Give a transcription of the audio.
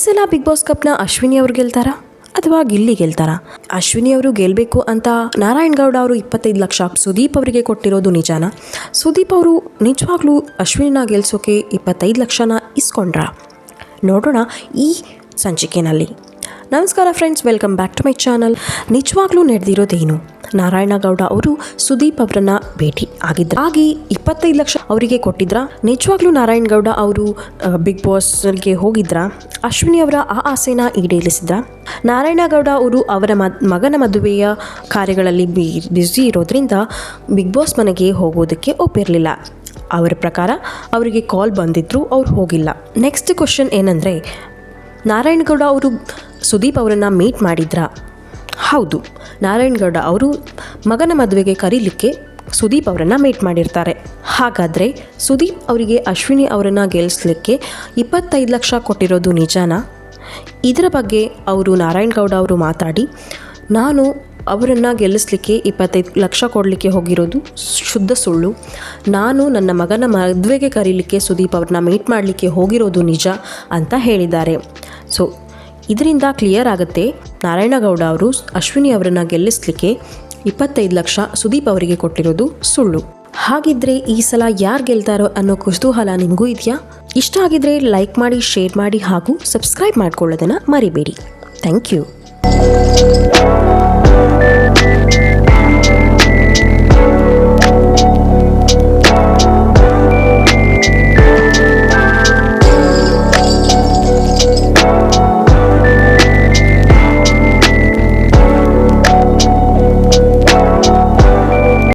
ಸಲ big boss ಕಪ್ನ Ashwini ಅವರು ಗೆಲ್ತಾರಾ ಅಥವಾ ಗಿಲ್ಲಿ ಗೆಲ್ತಾರಾ? ಅಶ್ವಿನಿ ಅವರು ಗೆಲ್ಲಬೇಕು ಅಂತ ನಾರಾಯಣ್ ಗೌಡ ಅವರು 25 ಲಕ್ಷ ಸುದೀಪ್ ಅವರಿಗೆ ಕೊಟ್ಟಿರೋದು ನಿಜಾನ? ಸುದೀಪ್ ಅವರು ನಿಜವಾಗ್ಲೂ ಅಶ್ವಿನಿನ ಗೆಲ್ಸೋಕೆ 25 ಲಕ್ಷನ ಇಸ್ಕೊಂಡ್ರಾ? ನೋಡೋಣ ಈ ಸಂಚಿಕೆಯಲ್ಲಿ. ನಮಸ್ಕಾರ friends, welcome back to my channel. ನಿಜವಾಗ್ಲೂ ನಡೆದಿರೋದೇನು? ನಾರಾಯಣಗೌಡ ಅವರು ಸುದೀಪ್ ಅವರನ್ನ ಭೇಟಿ ಆಗಿ 25 ಲಕ್ಷ ಅವರಿಗೆ ಕೊಟ್ಟಿದ್ರ? ನಿಜವಾಗ್ಲೂ ನಾರಾಯಣಗೌಡ ಅವರು ಬಿಗ್ ಬಾಸ್ಗೆ ಹೋಗಿದ್ರ? ಅಶ್ವಿನಿ ಅವರ ಆ ಆಸೆನ ಈಡೇರಿಸಿದ್ರ? ನಾರಾಯಣಗೌಡ ಅವರು ಅವರ ಮಗನ ಮದುವೆಯ ಕಾರ್ಯಗಳಲ್ಲಿ ಬ್ಯುಸಿ ಇರೋದ್ರಿಂದ ಬಿಗ್ ಬಾಸ್ ಮನೆಗೆ ಹೋಗೋದಕ್ಕೆ ಒಪ್ಪಿರಲಿಲ್ಲ. ಅವರ ಪ್ರಕಾರ ಅವರಿಗೆ ಕಾಲ್ ಬಂದಿದ್ರು, ಅವ್ರು ಹೋಗಿಲ್ಲ. ನೆಕ್ಸ್ಟ್ ಕ್ವಶನ್ ಏನಂದರೆ, ನಾರಾಯಣಗೌಡ ಅವರು ಸುದೀಪ್ ಅವರನ್ನು ಮೀಟ್ ಮಾಡಿದ್ರಾ? ಹೌದು, ನಾರಾಯಣಗೌಡ ಅವರು ಮಗನ ಮದುವೆಗೆ ಕರೀಲಿಕ್ಕೆ ಸುದೀಪ್ ಅವರನ್ನು ಮೀಟ್ ಮಾಡಿರ್ತಾರೆ. ಹಾಗಾದರೆ ಸುದೀಪ್ ಅವರಿಗೆ ಅಶ್ವಿನಿ ಅವರನ್ನು ಗೆಲ್ಲಿಸಲಿಕ್ಕೆ 25 ಲಕ್ಷ ಕೊಟ್ಟಿರೋದು ನಿಜಾನಾ? ಇದರ ಬಗ್ಗೆ ಅವರು ನಾರಾಯಣಗೌಡ ಅವರು ಮಾತಾಡಿ, ನಾನು ಅವರನ್ನು ಗೆಲ್ಲಿಸಲಿಕ್ಕೆ 25 ಲಕ್ಷ ಕೊಡಲಿಕ್ಕೆ ಹೋಗಿರೋದು ಶುದ್ಧ ಸುಳ್ಳು. ನಾನು ನನ್ನ ಮಗನ ಮದುವೆಗೆ ಕರೀಲಿಕ್ಕೆ ಸುದೀಪ್ ಅವ್ರನ್ನ ಮೀಟ್ ಮಾಡಲಿಕ್ಕೆ ಹೋಗಿರೋದು ನಿಜ ಅಂತ ಹೇಳಿದ್ದಾರೆ. ಸೊ ಇದರಿಂದ ಕ್ಲಿಯರ್ ಆಗುತ್ತೆ, ನಾರಾಯಣಗೌಡ ಅವರು ಅಶ್ವಿನಿ ಅವರನ್ನು ಗೆಲ್ಲಿಸಲಿಕ್ಕೆ 25 ಲಕ್ಷ ಸುದೀಪ್ ಅವರಿಗೆ ಕೊಟ್ಟಿರೋದು ಸುಳ್ಳು. ಹಾಗಿದ್ರೆ ಈ ಸಲ ಯಾರು ಗೆಲ್ತಾರೋ ಅನ್ನೋ ಕುತೂಹಲ ನಿಮಗೂ ಇದೆಯಾ? ಇಷ್ಟ ಆಗಿದ್ರೆ ಲೈಕ್ ಮಾಡಿ, ಶೇರ್ ಮಾಡಿ ಹಾಗೂ ಸಬ್ಸ್ಕ್ರೈಬ್ ಮಾಡ್ಕೊಳ್ಳೋದನ್ನು ಮರಿಬೇಡಿ. Thank you.